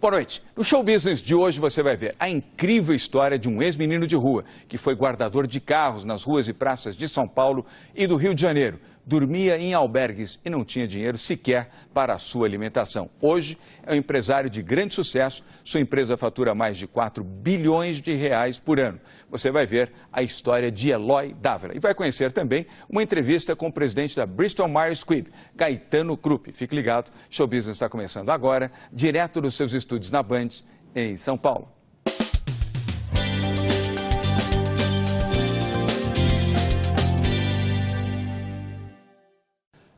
Boa noite. No Show Business de hoje você vai ver a incrível história de um ex-menino de rua que foi guardador de carros nas ruas e praças de São Paulo e do Rio de Janeiro. Dormia em albergues e não tinha dinheiro sequer para a sua alimentação. Hoje é um empresário de grande sucesso. Sua empresa fatura mais de 4 bilhões de reais por ano. Você vai ver a história de Eloy Dávila e vai conhecer também uma entrevista com o presidente da Bristol Myers Squibb, Caetano Krupp. Fique ligado, Show Business está começando agora, direto dos seus estúdios na Band, em São Paulo.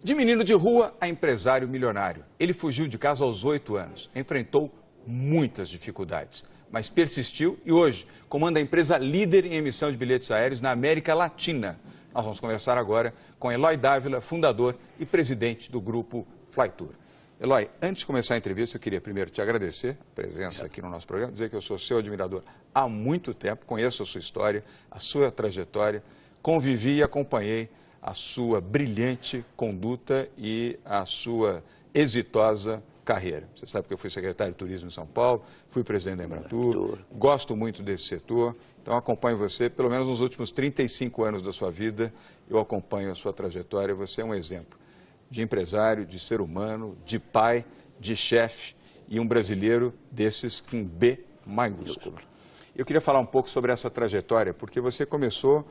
De menino de rua a empresário milionário. Ele fugiu de casa aos 8 anos, enfrentou muitas dificuldades, mas persistiu e hoje comanda a empresa líder em emissão de bilhetes aéreos na América Latina. Nós vamos conversar agora com Eloy Dávila, fundador e presidente do grupo Flytour. Eloy, antes de começar a entrevista, eu queria primeiro te agradecer a presença aqui no nosso programa, dizer que eu sou seu admirador há muito tempo, conheço a sua história, a sua trajetória, convivi e acompanhei a sua brilhante conduta e a sua exitosa carreira. Você sabe que eu fui secretário de Turismo em São Paulo, fui presidente da Embratur, gosto muito desse setor, então acompanho você, pelo menos nos últimos 35 anos da sua vida, eu acompanho a sua trajetória, você é um exemplo de empresário, de ser humano, de pai, de chefe e um brasileiro desses com B maiúsculo. Eu queria falar um pouco sobre essa trajetória, porque você começou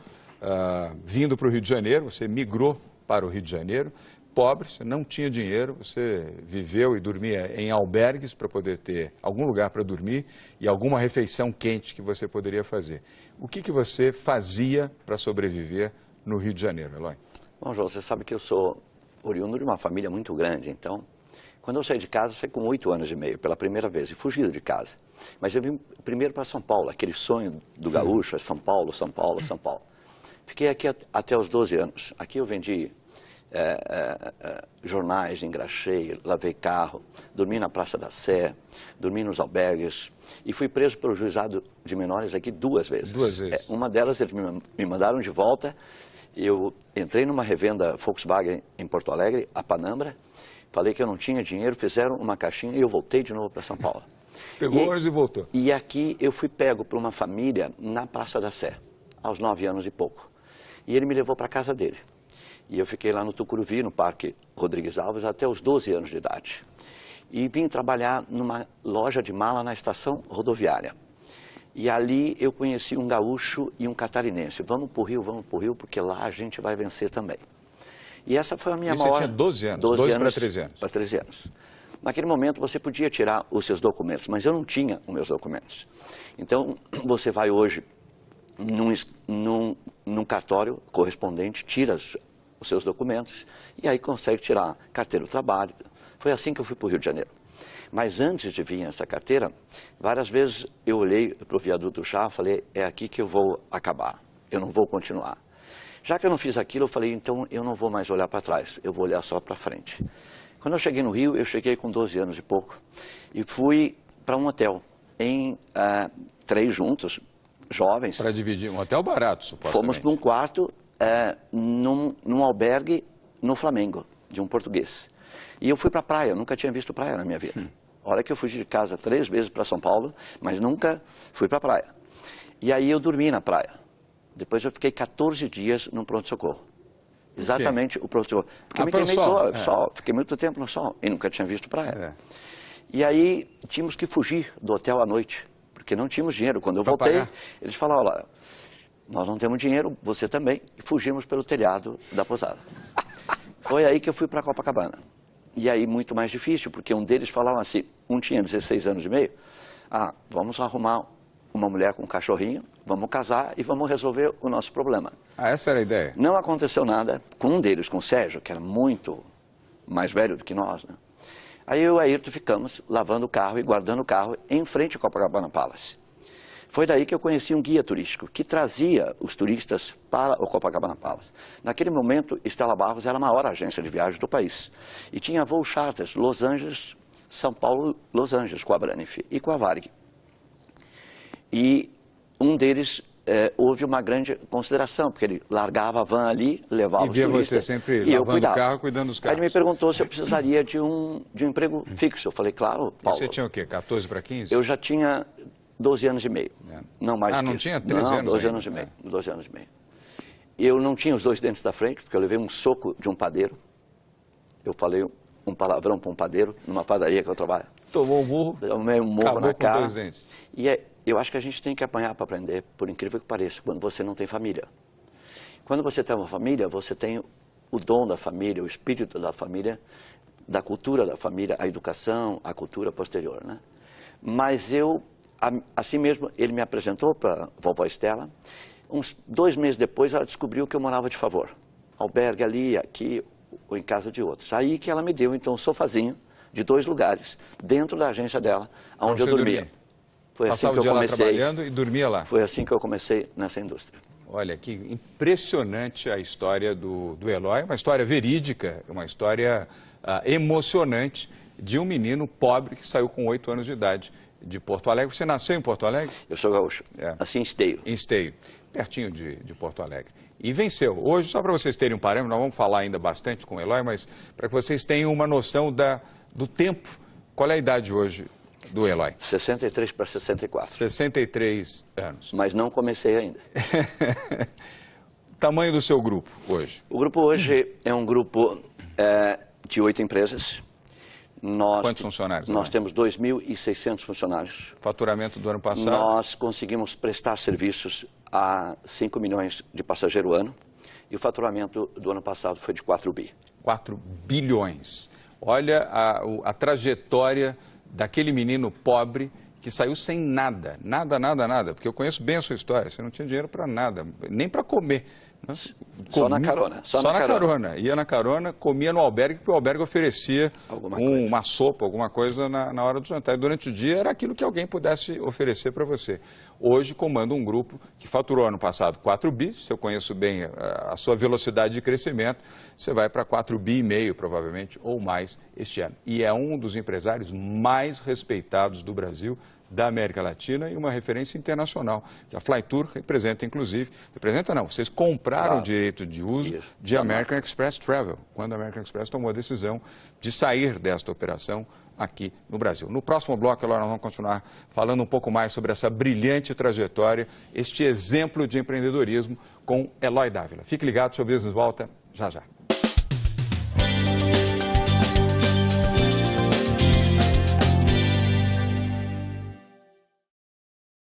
vindo para o Rio de Janeiro, você migrou para o Rio de Janeiro, pobre, você não tinha dinheiro, você viveu e dormia em albergues para poder ter algum lugar para dormir e alguma refeição quente que você poderia fazer. O que você fazia para sobreviver no Rio de Janeiro, Eloy? Bom, João, você sabe que eu sou oriundo de uma família muito grande, então, quando eu saí de casa, eu saí com 8 anos e meio, pela primeira vez, e fugido de casa. Mas eu vim primeiro para São Paulo, aquele sonho do gaúcho, é São Paulo, São Paulo, São Paulo. Fiquei aqui até os 12 anos. Aqui eu vendi jornais, engraxei, lavei carro, dormi na Praça da Sé, dormi nos albergues e fui preso pelo juizado de menores aqui 2 vezes. 2 vezes. Uma delas eles me mandaram de volta. Eu entrei numa revenda Volkswagen em Porto Alegre, a Panambra, falei que eu não tinha dinheiro, fizeram uma caixinha e eu voltei de novo para São Paulo. Pegou ônibus e voltou. E aqui eu fui pego por uma família na Praça da Sé, aos 9 anos e pouco. E ele me levou para a casa dele. E eu fiquei lá no Tucuruvi, no Parque Rodrigues Alves, até os 12 anos de idade. E vim trabalhar numa loja de mala na estação rodoviária. E ali eu conheci um gaúcho e um catarinense. Vamos para o Rio, porque lá a gente vai vencer também. E essa foi a minha maior... Você tinha 12 anos, 12 para 13 anos. Para 13 anos. Naquele momento você podia tirar os seus documentos, mas eu não tinha os meus documentos. Então você vai hoje num cartório correspondente, tira os seus documentos e aí consegue tirar carteira do trabalho. Foi assim que eu fui para o Rio de Janeiro. Mas antes de vir essa carteira, várias vezes eu olhei para o viaduto do Chá e falei, é aqui que eu vou acabar, eu não vou continuar. Já que eu não fiz aquilo, eu falei, então eu não vou mais olhar para trás, eu vou olhar só para frente. Quando eu cheguei no Rio, eu cheguei com 12 anos e pouco e fui para um hotel, em 3 juntos, jovens. Para dividir, um hotel barato, supostamente. Fomos para um quarto, num albergue no Flamengo, de um português. E eu fui para a praia, eu nunca tinha visto praia na minha vida. Olha que eu fugi de casa 3 vezes para São Paulo, mas nunca fui para a praia. E aí eu dormi na praia. Depois eu fiquei 14 dias no pronto-socorro. Exatamente o pronto-socorro. Porque me queimei todo, sol. Fiquei muito tempo no sol e nunca tinha visto praia. E aí tínhamos que fugir do hotel à noite, porque não tínhamos dinheiro. Quando eu voltei, eles falaram, olha, nós não temos dinheiro, você também. E fugimos pelo telhado da pousada. Foi aí que eu fui para Copacabana. E aí muito mais difícil, porque um deles falava assim, um tinha 16 anos e meio, vamos arrumar uma mulher com um cachorrinho, vamos casar e vamos resolver o nosso problema. Essa era a ideia? Não aconteceu nada com um deles, com o Sérgio, que era muito mais velho do que nós, né? Aí eu e o Ayrton ficamos lavando o carro e guardando o carro em frente ao Copacabana Palace. Foi daí que eu conheci um guia turístico que trazia os turistas para o Copacabana Palace. Naquele momento, Stella Barros era a maior agência de viagens do país. E tinha voo charters, Los Angeles, São Paulo, Los Angeles, com a Braniff e com a Varig. E um deles houve uma grande consideração, porque ele largava a van ali, levava os turistas. E via você sempre lavando o carro, cuidando dos carros. Aí ele me perguntou se eu precisaria de um emprego fixo. Eu falei, claro, Paulo. E você tinha o quê, 14 para 15? Eu já tinha 12 anos e meio, não mais do que não isso. tinha 13 anos 12 anos e meio, 12 anos e meio. Eu não tinha os 2 dentes da frente, porque eu levei um soco de um padeiro. Eu falei um palavrão para um padeiro, numa padaria que eu trabalho. Tomou um murro, tomei um murro na cara. 2 dentes. E eu acho que a gente tem que apanhar para aprender, por incrível que pareça, quando você não tem família. Quando você tem uma família, você tem o dom da família, o espírito da família, da cultura da família, a educação, a cultura posterior, né? Mas assim mesmo, ele me apresentou para a vovó Estela. Uns 2 meses depois, ela descobriu que eu morava de favor. Albergue ali, aqui, ou em casa de outros. Aí que ela me deu, então, um sofazinho de 2 lugares, dentro da agência dela, onde eu dormia. Foi assim que eu comecei. Passava o dia lá trabalhando e dormia lá. Foi assim que eu comecei nessa indústria. Olha, que impressionante a história do Eloy, uma história verídica, uma história emocionante de um menino pobre que saiu com 8 anos de idade de Porto Alegre. Você nasceu em Porto Alegre? Eu sou gaúcho, assim em Esteio. Em Esteio, pertinho de Porto Alegre. E venceu. Hoje, só para vocês terem um parâmetro, nós vamos falar ainda bastante com o Eloy, mas para que vocês tenham uma noção do tempo. Qual é a idade hoje do Eloy? 63 para 64. 63 anos. Mas não comecei ainda. Tamanho do seu grupo hoje? O grupo hoje é um grupo de 8 empresas. Quantos funcionários? Nós temos 2.600 funcionários. Faturamento do ano passado? Nós conseguimos prestar serviços a 5 milhões de passageiros ano. E o faturamento do ano passado foi de 4 bi. 4 bilhões. Olha a trajetória daquele menino pobre que saiu sem nada, nada, porque eu conheço bem a sua história, você não tinha dinheiro para nada, nem para comer. Só na carona. Só na carona. Ia na carona, comia no albergue, porque o albergue oferecia uma sopa, alguma coisa na hora do jantar. E durante o dia era aquilo que alguém pudesse oferecer para você. Hoje comanda um grupo que faturou ano passado 4 bi, se eu conheço bem a sua velocidade de crescimento, você vai para 4,5 bi provavelmente, ou mais este ano. E é um dos empresários mais respeitados do Brasil, da América Latina e uma referência internacional, que a Flytour representa, inclusive. Representa não, vocês compraram o direito de uso de American Express Travel, quando a American Express tomou a decisão de sair desta operação aqui no Brasil. No próximo bloco, nós vamos continuar falando um pouco mais sobre essa brilhante trajetória, este exemplo de empreendedorismo com Eloy Dávila. Fique ligado, seu Business volta já já.